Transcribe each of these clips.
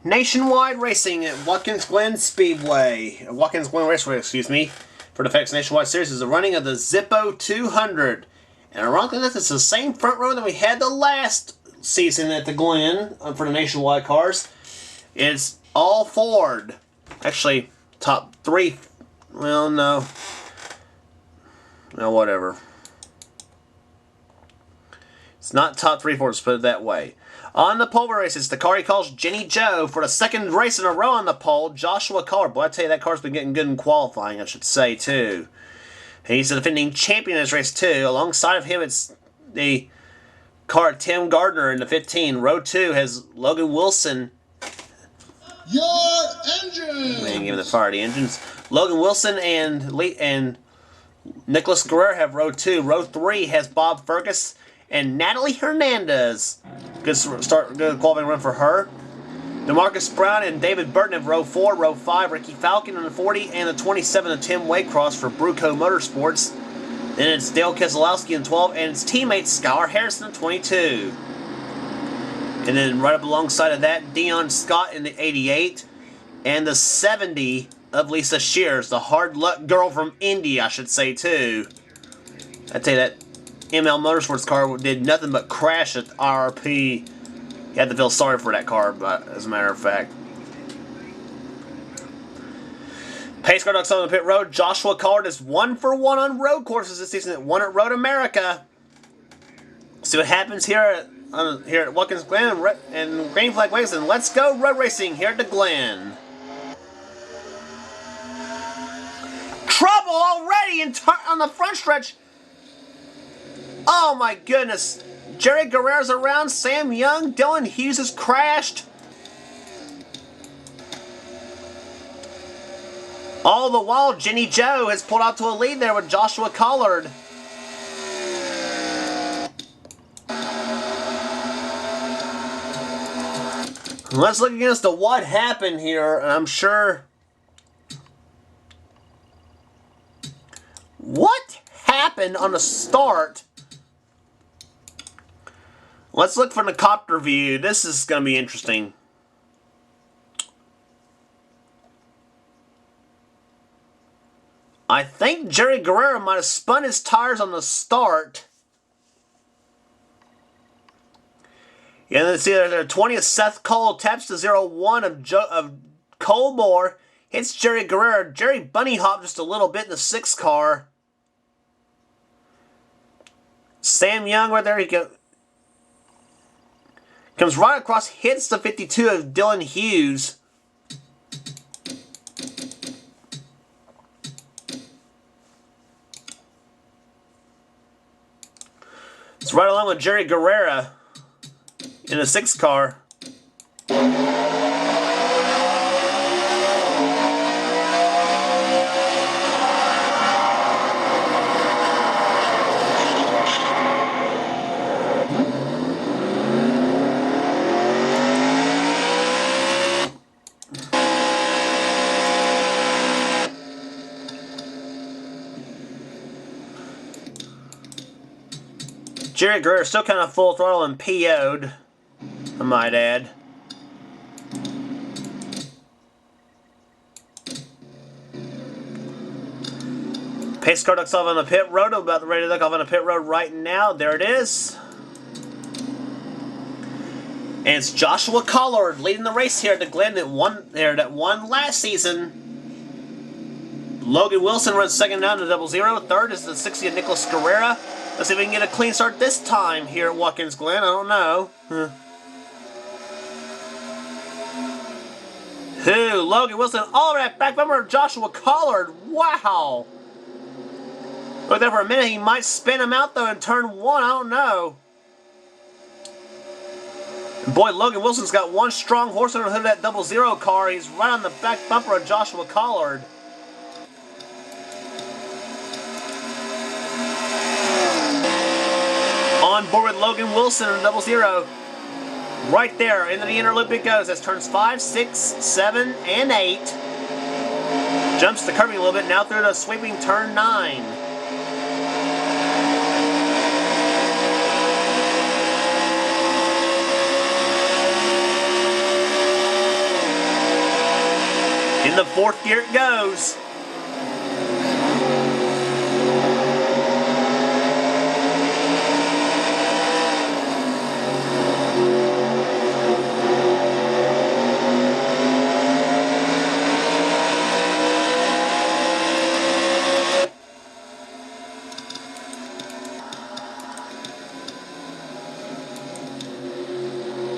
Nationwide racing at Watkins Glen Speedway. Watkins Glen Raceway, excuse me. For the FedEx Nationwide Series is the running of the Zippo 200. And ironically enough, it's the same front row that we had the last season at the Glen for the Nationwide cars. It's all Ford. Actually, top three. Well, no. No, whatever. It's not top three Fords, put it that way. On the pole races, the car he calls Jenny Joe for the second race in a row on the pole, Joshua Collard. Boy, I tell you, that car's been getting good in qualifying, I should say, too. And he's the defending champion in this race, too. Alongside of him, it's the car Tim Gardner in the 15. Row 2 has Logan Wilson. Your engine! Man, giving the fire the engines. Logan Wilson and Nicholas Guerrero have row 2. Row 3 has Bob Fergus and Natalie Hernandez. Good qualifying run for her. DeMarcus Brown and David Burton have row 4. Row 5, Ricky Falcon in the 40 and the 27 of Tim Waycross for Bruco Motorsports. Then it's Dale Keselowski in 12 and his teammate Skylar Harrison in 22. And then right up alongside of that, Dion Scott in the 88 and the 70 of Lisa Shears, the hard luck girl from Indy, I should say, too. I tell you, that ML Motorsports car did nothing but crash at RP. You had to feel sorry for that car, but as a matter of fact. Pace car ducks on the pit road. Joshua Collard is 1 for 1 on road courses this season. At 1 at Road America. See what happens here at Watkins Glen and Green Flag Waves, and let's go road racing here at the Glen. Trouble already on the front stretch. Oh my goodness. Jerry Guerrero's around. Sam Young. Dylan Hughes has crashed. All the while, Jenny Joe has pulled out to a lead there with Joshua Collard. Let's look against the what happened here. I'm sure. What happened on the start? Let's look from the copter view. This is going to be interesting. I think Jerry Guerrero might have spun his tires on the start. Yeah, let's see there. 20th, Seth Cole taps to 0-1 of Colmore. Hits Jerry Guerrero. Jerry bunny hopped just a little bit in the 6th car. Sam Young right there. He comes right across, hits the 52 of Dylan Hughes. It's right along with Jerry Guerrero in the 6th car. Jerry Guerrero still kind of full throttle and PO'd, I might add. Pace car ducks off on the pit road. About ready to duck off on the pit road right now. There it is. And it's Joshua Collard leading the race here at the Glen that won last season. Logan Wilson runs second down to 00. Third is the 60 of Nicholas Guerrero. Let's see if we can get a clean start this time here at Watkins Glen. I don't know. Logan Wilson. All right, back bumper. Joshua Collard. Wow. Look there for a minute. He might spin him out, though, in turn 1. I don't know. Boy, Logan Wilson's got one strong horse under the hood of that 00 car. He's right on the back bumper of Joshua Collard. On board with Logan Wilson in the 00. Right there, into the inner loop it goes. That's turns 5, 6, 7, and 8. Jumps the curbing a little bit, now through the sweeping turn 9. In the fourth gear it goes.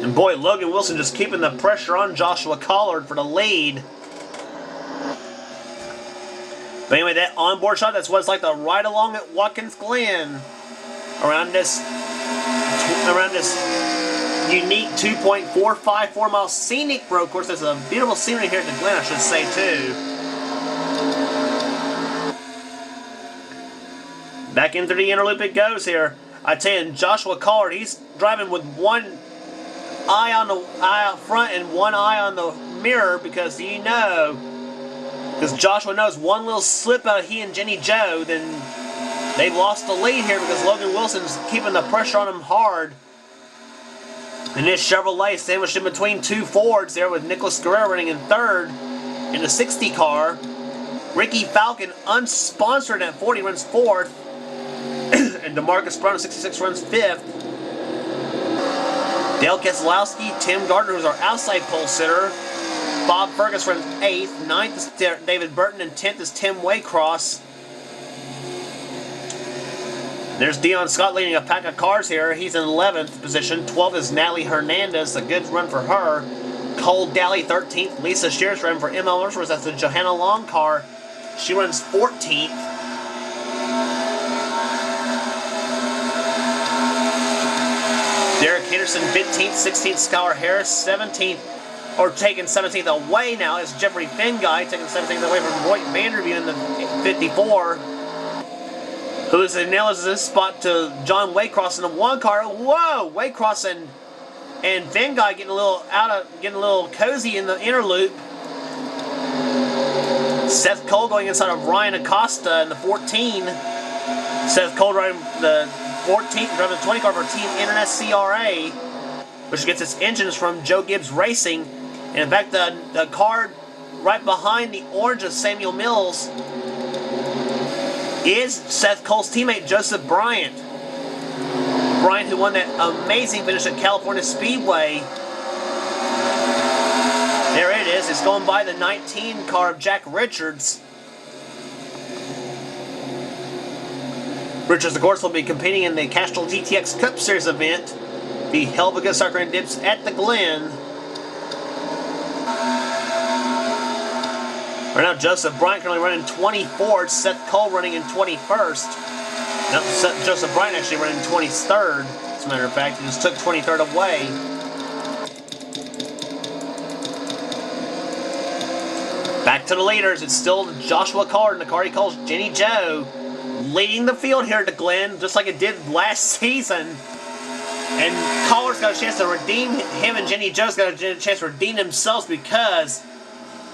And boy, Logan Wilson just keeping the pressure on Joshua Collard for the lead. But anyway, that onboard shot, that's what it's like to ride along at Watkins Glen. Around this unique 2.454 mile scenic road course. There's a beautiful scenery here at the Glen, I should say, too. Back into the inner loop it goes here. I tell you, Joshua Collard, he's driving with one eye on the eye out front and one eye on the mirror because Joshua knows one little slip out of he and Jenny Joe, then they've lost the lead here because Logan Wilson's keeping the pressure on him hard. And this Chevrolet sandwiched in between two Fords there with Nicholas Guerrero running in third in the 60 car. Ricky Falcon, unsponsored at 40, runs fourth. And DeMarcus Brown at 66 runs fifth. Dale Keselowski, Tim Gardner, who's our outside pole sitter. Bob Fergus runs 8th. 9th is David Burton, and 10th is Tim Waycross. There's Dion Scott leading a pack of cars here. He's in 11th position. 12th is Natalie Hernandez, a good run for her. Cole Daly, 13th. Lisa Shears running for ML Motorsports. That's the Johanna Long car. She runs 14th. Derek Henderson, 15th, 16th, Skylar Harris, 17th, or taking 17th away now is Jeffrey Finguy, taking 17th away from Roy Vanderveen in the 54. Who is nails this spot to John Waycross in the one car. Whoa! Waycross and Finguy getting a little cozy in the inner loop. Seth Cole going inside of Ryan Acosta in the 14. Seth Cole riding the 14th, driving the 20 car for Team Internet CRA, which gets its engines from Joe Gibbs Racing. And in fact, the car right behind the orange of Samuel Mills is Seth Cole's teammate, Joseph Bryant. Bryant, who won that amazing finish at California Speedway. There it is. It's going by the 19 car of Jack Richards. Richards, of course, will be competing in the Castrol GTX Cup Series event, the Hell of a Good Soccer and Dips at the Glen. Right now, Joseph Bryant currently running 24th, Seth Cole running in 21st. No, Joseph Bryant actually running 23rd, as a matter of fact. He just took 23rd away. Back to the leaders. It's still Joshua Collard in the car he calls Jenny Joe, leading the field here at the Glen, just like it did last season. And Collard's got a chance to redeem him, and Jenny Joe's got a chance to redeem themselves because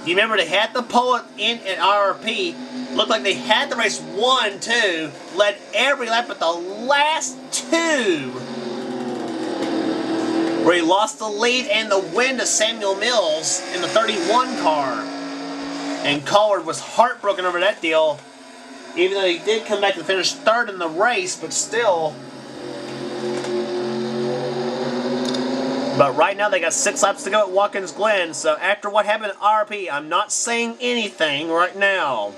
you remember they had the pole in at RRP. Looked like they had the race 1-2, led every lap but the last two, where he lost the lead and the win to Samuel Mills in the 31 car. And Collard was heartbroken over that deal, even though he did come back to finish third in the race, but still. But right now they got 6 laps to go at Watkins Glen, so after what happened at RP, I'm not saying anything right now.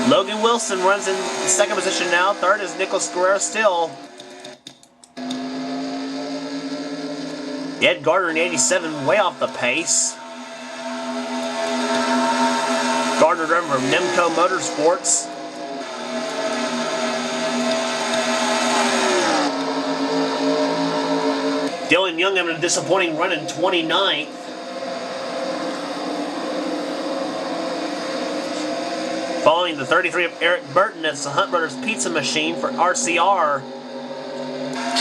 Logan Wilson runs in second position now. Third is Nicholas Guerrero still. Ed Gardner in 87, way off the pace. Gardner driving for Nemco Motorsports. Dylan Young having a disappointing run in 29th. Following the 33 of Eric Burton, that's the Hunt Brothers Pizza Machine for RCR.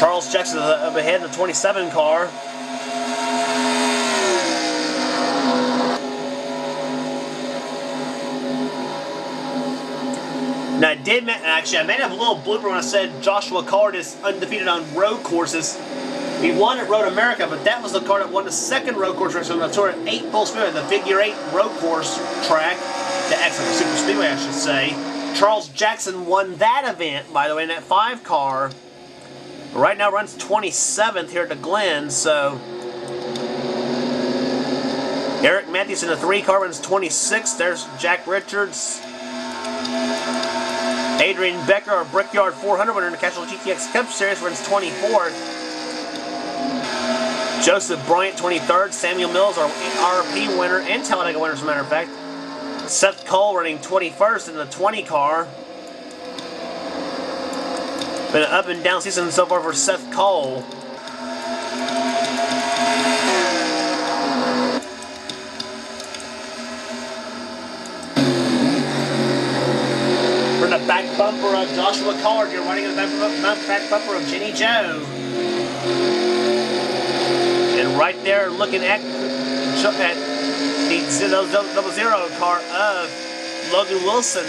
Charles Jackson up ahead in the 27 car. Now, I made up a little blooper when I said Joshua Collard is undefeated on road courses. He won at Road America, but that was the car that won the second road course race on the tour at 8 full speed, the figure 8 road course track, the super speedway, I should say. Charles Jackson won that event, by the way, in that 5 car. Right now runs 27th here at the Glen, so Eric Matthews in the 3 car runs 26th. There's Jack Richards. Adrian Becker, our Brickyard 400 winner in the Casual GTX Cup Series, runs 24th. Joseph Bryant, 23rd. Samuel Mills, our RP winner and Talladega winner, as a matter of fact. Seth Cole running 21st in the 20 car. Been an up and down season so far for Seth Cole. We're in the back bumper of Joshua Collard. You're running in the back bumper of Jenny Joe. And right there, looking at the 000 car of Logan Wilson.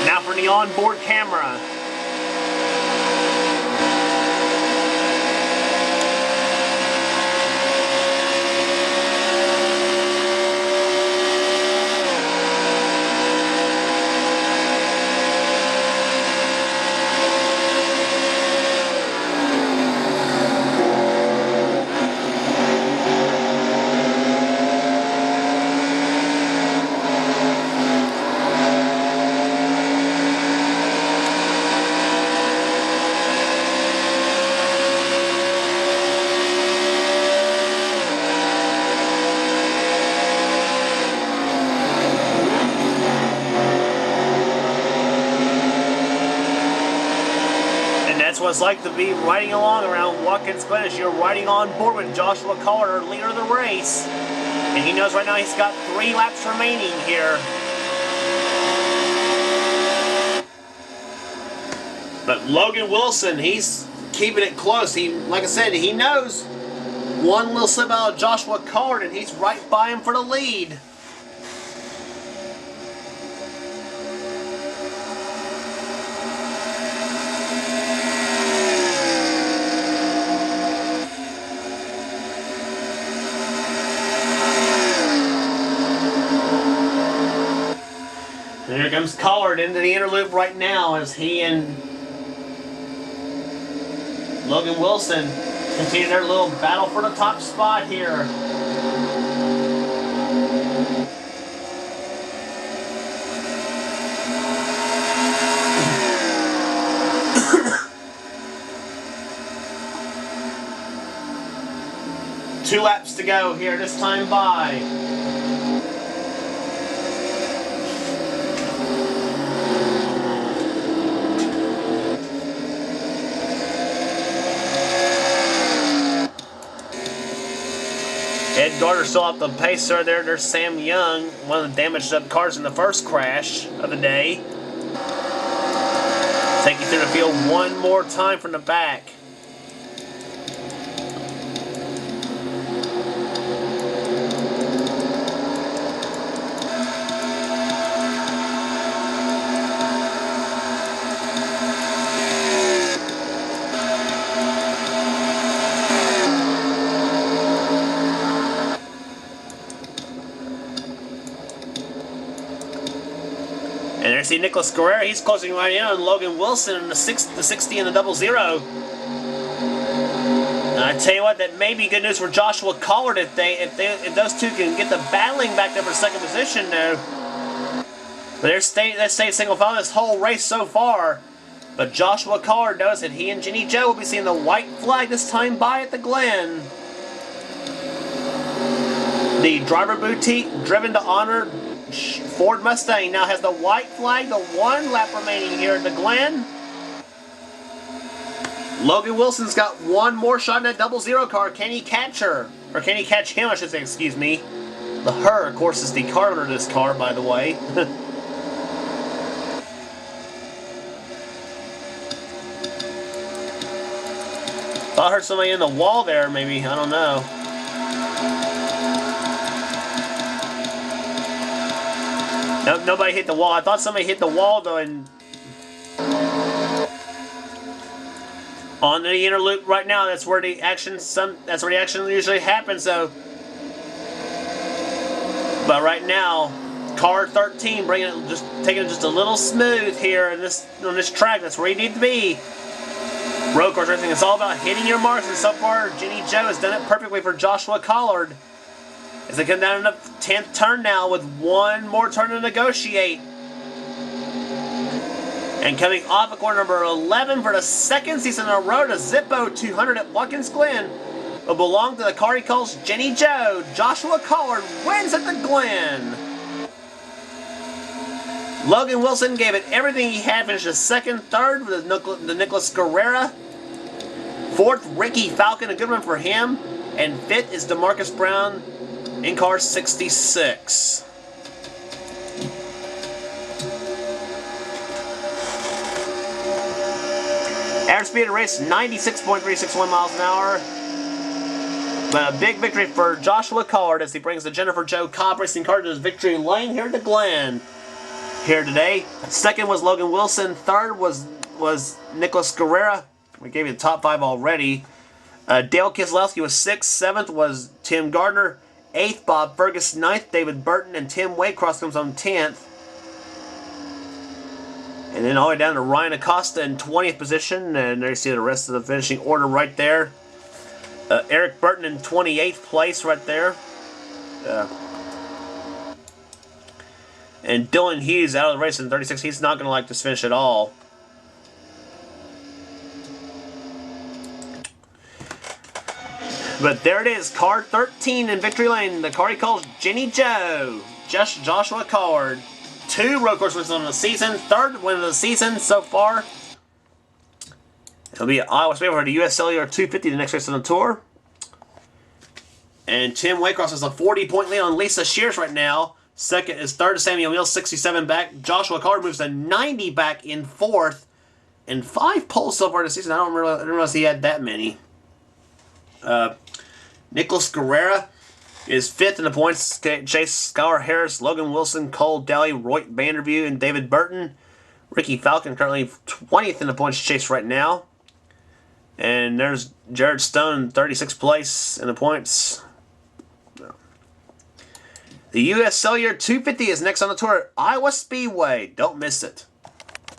Now for the onboard camera. That's what it's like to be riding along around Watkins Glen as you're riding on board with Joshua Collard, our leader of the race. And he knows right now he's got 3 laps remaining here. But Logan Wilson, he's keeping it close. Like I said, he knows one little slip out of Joshua Collard and he's right by him for the lead. And here comes Collard into the inner loop right now as he and Logan Wilson continue their little battle for the top spot here. Two laps to go here this time by. Ed Gardner still off the pacer there. There's Sam Young, one of the damaged up cars in the first crash of the day. Take you through the field one more time from the back. And there's the Nicholas Guerrero. He's closing right in on Logan Wilson in the 60 and the 00. And I tell you what, that may be good news for Joshua Collard if those two can get the battling back there for second position now. But they're stayed single file this whole race so far. But Joshua Collard knows that he and Jenny Joe will be seeing the white flag this time by at the Glen. The driver boutique driven to honor Ford Mustang now has the white flag, the 1 lap remaining here at the Glen. Logan Wilson's got one more shot in that 00 car. Can he catch her? Or can he catch him, I should say, excuse me. The her, of course, is the car owner of this car, by the way. Thought I heard somebody in the wall there, maybe. I don't know. Nope, nobody hit the wall. I thought somebody hit the wall though, and on the inner loop right now, that's where the action usually happens though. But right now, car 13 taking it just a little smooth here on this track. That's where you need to be. Road course racing, it's all about hitting your marks, and so far, Jenny Joe has done it perfectly for Joshua Collard. As they come down in the 10th turn now with one more turn to negotiate. And coming off of corner number 11 for the second season in a row, the Zippo 200 at WATKINS Glen will belong to the car he calls Jenny Joe. Joshua Collard wins at the Glen. Logan Wilson gave it everything he had, finished second, third with the Nicholas Guerrera. Fourth, Ricky Falcon, a good one for him. And fifth is DeMarcus Brown in car 66. Average speed of the race, 96.361 miles an hour. But a big victory for Joshua Collard as he brings the Jennifer Joe Cobb Racing car to his victory lane here at the Glen here today. Second was Logan Wilson. Third was Nicholas Guerrera. We gave you the top 5 already. Dale Kieslowski was 6th. 7th was Tim Gardner. 8th, Bob Fergus. 9th, David Burton. And Tim Waycross comes on 10th. And then all the way down to Ryan Acosta in 20th position. And there you see the rest of the finishing order right there. Eric Burton in 28th place right there. And Dylan Hughes out of the race in 36th. He's not going to like this finish at all. But there it is, car 13 in victory lane. The car he calls Jenny Joe. Joshua Collard. 2 road course wins on the season. 3rd win of the season so far. It'll be at Iowa Speedway for the US Cellular 250, the next race on the tour. And Tim Waycross has a 40-point lead on Lisa Shears right now. Second is third, Samuel Mills, 67 back. Joshua Collard moves to 90 back in 4th. And 5 poles so far this season. I didn't realize he had that many. Nicholas Guerrera is 5th in the points. Chase Skylar Harris, Logan Wilson, Cole Daly, Roy Vanderview, and David Burton. Ricky Falcon currently 20th in the points chase right now. And there's Jared Stone, 36th place in the points. The US Cellular 250 is next on the tour at Iowa Speedway. Don't miss it.